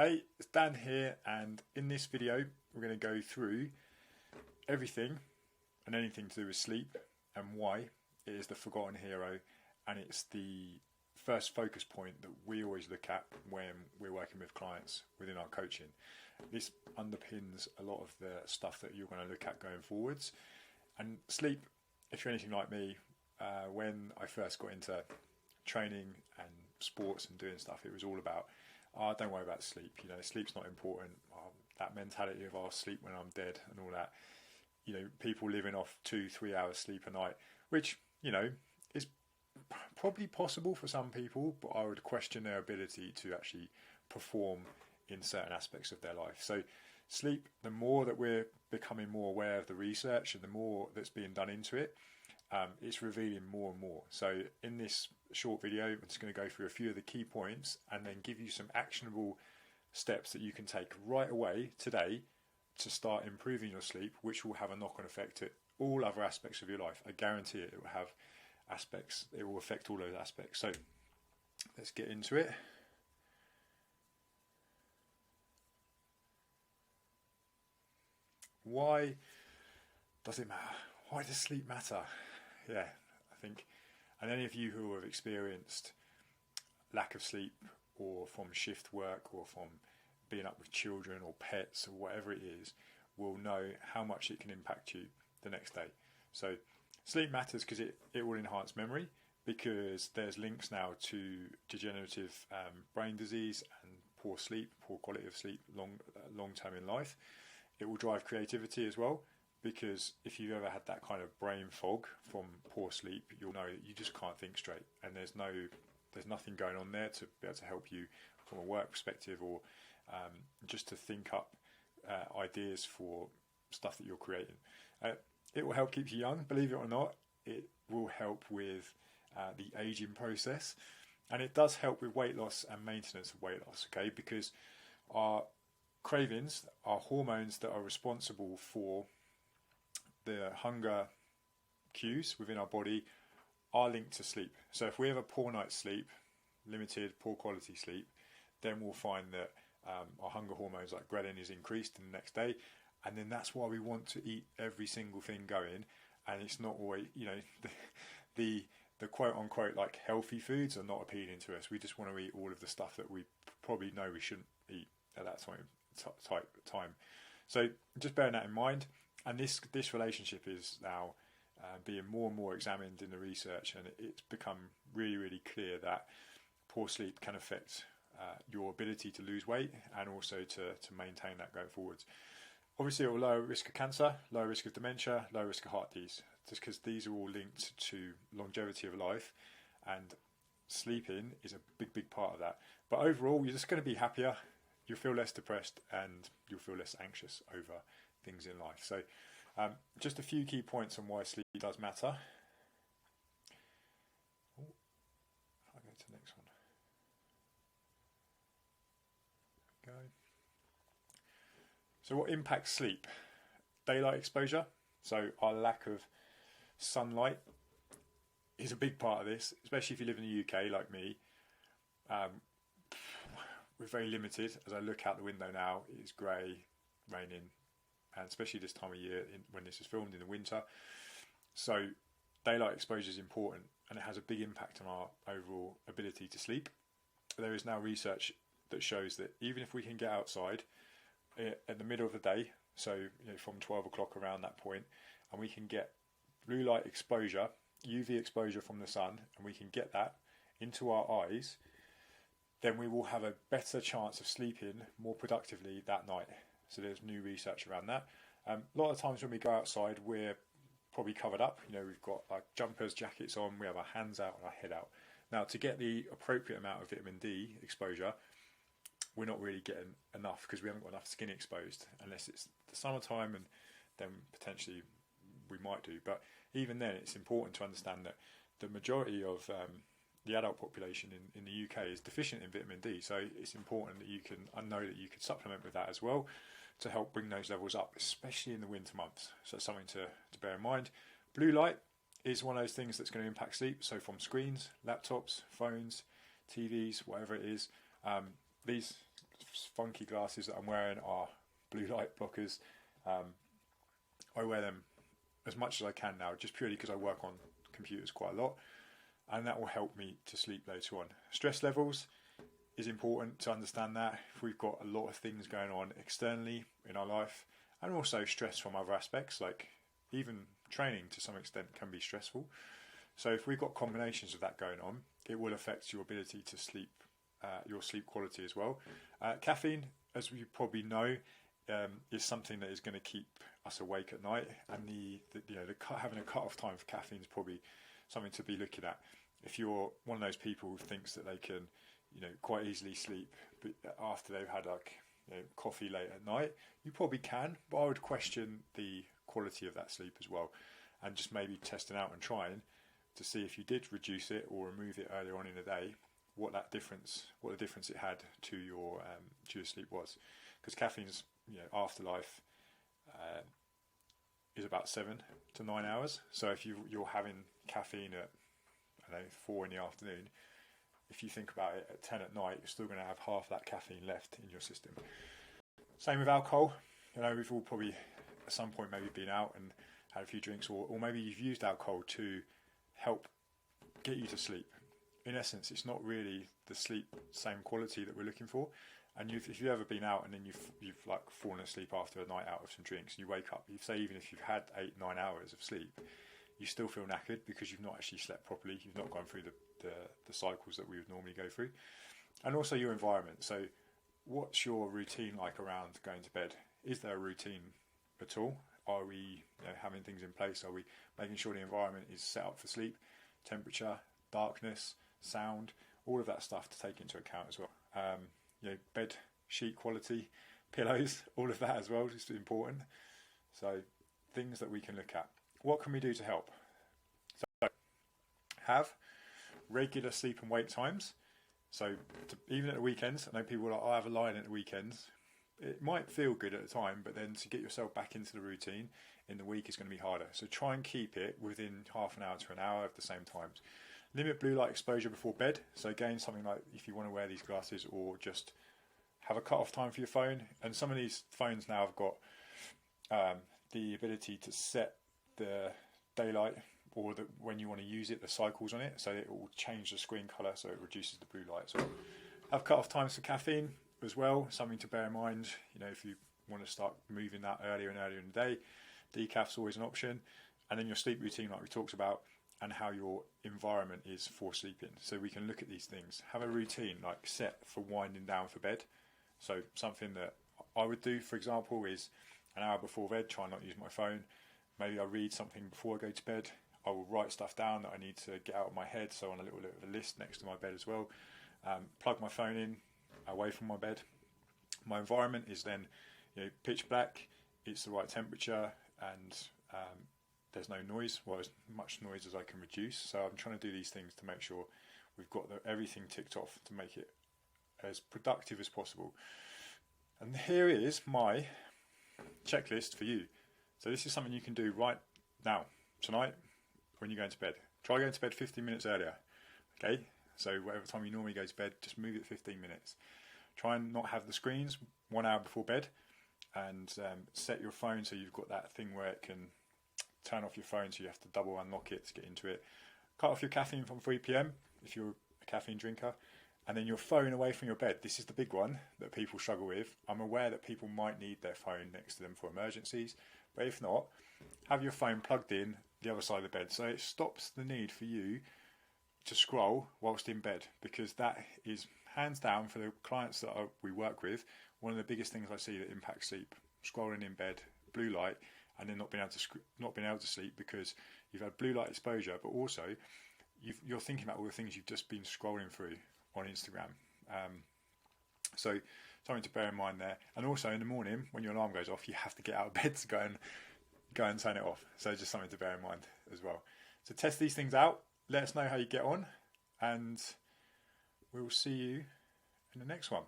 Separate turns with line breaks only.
Hey, it's Dan here, and in this video we're going to go through everything and anything to do with sleep and why it is the forgotten hero, and it's the first focus point that we always look at when we're working with clients within our coaching. This underpins a lot of the stuff that you're going to look at going forwards. And sleep, if you're anything like me, when I first got into training and sports and doing stuff, it was all about don't worry about sleep. Sleep's not important. That mentality of I'll sleep when I'm dead and all that. People living off 2-3 hours sleep a night, which is probably possible for some people, but I would question their ability to actually perform in certain aspects of their life. So sleep, the more that we're becoming more aware of the research and the more that's being done into it, it's revealing more and more. So in this short video, I'm just going to go through a few of the key points and then give you some actionable steps that you can take right away today to start improving your sleep, which will have a knock-on effect to all other aspects of your life. I guarantee it will have aspects, it will affect all those aspects. So let's get into it. Why does it matter? Why does sleep matter? Yeah, I think, and any of you who have experienced lack of sleep, or from shift work, or from being up with children or pets or whatever it is, will know how much it can impact you the next day. So sleep matters because it will enhance memory, because there's links now to degenerative brain disease and poor sleep, poor quality of sleep long term in life. It will drive creativity as well, because if you've ever had that kind of brain fog from poor sleep, you'll know that you just can't think straight, and there's nothing going on there to be able to help you from a work perspective, or just to think up ideas for stuff that you're creating. It will help keep you young, believe it or not. It will help with the aging process, and it does help with weight loss and maintenance of weight loss, okay? Because our cravings are hormones that are responsible for the hunger cues within our body, are linked to sleep. So if we have a poor night's sleep, limited, poor quality sleep, then we'll find that our hunger hormones like ghrelin is increased in the next day, and then that's why we want to eat every single thing going. And it's not always, the quote unquote like healthy foods are not appealing to us. We just want to eat all of the stuff that we probably know we shouldn't eat at that time. So just bearing that in mind. And this relationship is now being more and more examined in the research, and it's become really, really clear that poor sleep can affect your ability to lose weight, and also to maintain that going forwards. Obviously, it will lower risk of cancer, lower risk of dementia, lower risk of heart disease, just because these are all linked to longevity of life, and sleeping is a big, big part of that. But overall, you're just going to be happier, you'll feel less depressed, and you'll feel less anxious over things in life. So just a few key points on why sleep does matter. I'll go to the next one. Go. So what impacts sleep? Daylight exposure. So our lack of sunlight is a big part of this, especially if you live in the UK like me. We're very limited. As I look out the window now, it's grey, raining, and especially this time of year when this is filmed in the winter. So daylight exposure is important, and it has a big impact on our overall ability to sleep. There is now research that shows that even if we can get outside at the middle of the day, so from 12 o'clock around that point, and we can get blue light exposure, UV exposure from the sun, and we can get that into our eyes, then we will have a better chance of sleeping more productively that night. So there's new research around that. A lot of times when we go outside, we're probably covered up. We've got our jumpers, jackets on, we have our hands out and our head out. Now, to get the appropriate amount of vitamin D exposure, we're not really getting enough, because we haven't got enough skin exposed, unless it's the summertime, and then potentially we might do. But even then, it's important to understand that the majority of the adult population in the UK is deficient in vitamin D. So it's important that I know that you could supplement with that as well, to help bring those levels up, especially in the winter months. So it's something to bear in mind. Blue light is one of those things that's going to impact sleep. So from screens, laptops, phones, TVs, whatever it is, these funky glasses that I'm wearing are blue light blockers. I wear them as much as I can now, just purely because I work on computers quite a lot, and that will help me to sleep later on. Stress levels is important to understand that. If we've got a lot of things going on externally in our life, and also stress from other aspects, like even training to some extent can be stressful. So if we've got combinations of that going on, it will affect your ability to sleep, your sleep quality as well. Caffeine, as you probably know, is something that is going to keep us awake at night, and having a cut-off time for caffeine is probably something to be looking at. If you're one of those people who thinks that they can, quite easily sleep after they've had coffee late at night, you probably can, but I would question the quality of that sleep as well, and just maybe testing out and trying to see if you did reduce it or remove it earlier on in the day, what the difference it had to your sleep was. Because caffeine's afterlife is about 7 to 9 hours. So if you're having caffeine at 4 in the afternoon, if you think about it, at 10 at night, you're still going to have half that caffeine left in your system. Same with alcohol. We've all probably at some point maybe been out and had a few drinks, or maybe you've used alcohol to help get you to sleep. In essence, it's not really the sleep same quality that we're looking for. And if you've ever been out and then you've fallen asleep after a night out of some drinks, and you wake up, you say even if you've had 8-9 hours of sleep, you still feel knackered because you've not actually slept properly. You've not gone through the cycles that we would normally go through. And also your environment. So what's your routine like around going to bed? Is there a routine at all? Are we having things in place? Are we making sure the environment is set up for sleep? Temperature, darkness, sound, all of that stuff to take into account as well. Bed sheet quality, pillows, all of that as well, just important. So things that we can look at. What can we do to help? So have regular sleep and wake times. So even at the weekends, I know people are like, I have a lie-in at the weekends. It might feel good at the time, but then to get yourself back into the routine in the week is going to be harder. So try and keep it within half an hour to an hour of the same times. Limit blue light exposure before bed. So again, something like if you want to wear these glasses, or just have a cut-off time for your phone. And some of these phones now have got the ability to set the daylight, or when you want to use it, the cycles on it, so it will change the screen colour, so it reduces the blue light. So have cut-off times for caffeine as well, something to bear in mind. If you want to start moving that earlier and earlier in the day, decaf's always an option. And then your sleep routine, like we talked about, and how your environment is for sleeping. So we can look at these things. Have a routine like set for winding down for bed. So something that I would do, for example, is an hour before bed, try not to use my phone. Maybe I read something before I go to bed. I will write stuff down that I need to get out of my head, so on a little list next to my bed as well. Plug my phone in away from my bed. My environment is then pitch black, it's the right temperature, and there's no noise, as much noise as I can reduce. So I'm trying to do these things to make sure we've got everything ticked off to make it as productive as possible. And here is my checklist for you. So this is something you can do right now, tonight, when you're going to bed. Try going to bed 15 minutes earlier. Okay, so whatever time you normally go to bed, just move it 15 minutes. Try and not have the screens 1 hour before bed, and set your phone so you've got that thing where it can turn off your phone, so you have to double unlock it to get into it. Cut off your caffeine from 3 p.m. if you're a caffeine drinker, and then your phone away from your bed. This is the big one that people struggle with. I'm aware that people might need their phone next to them for emergencies, but if not, have your phone plugged in the other side of the bed, so it stops the need for you to scroll whilst in bed, because that is hands down, for the clients that we work with, one of the biggest things I see that impacts sleep. Scrolling in bed, blue light, and then not being able to sleep because you've had blue light exposure, but also you're thinking about all the things you've just been scrolling through on Instagram. So something to bear in mind there. And also in the morning, when your alarm goes off, you have to get out of bed to go and turn it off. So just something to bear in mind as well. So test these things out. Let us know how you get on, and we'll see you in the next one.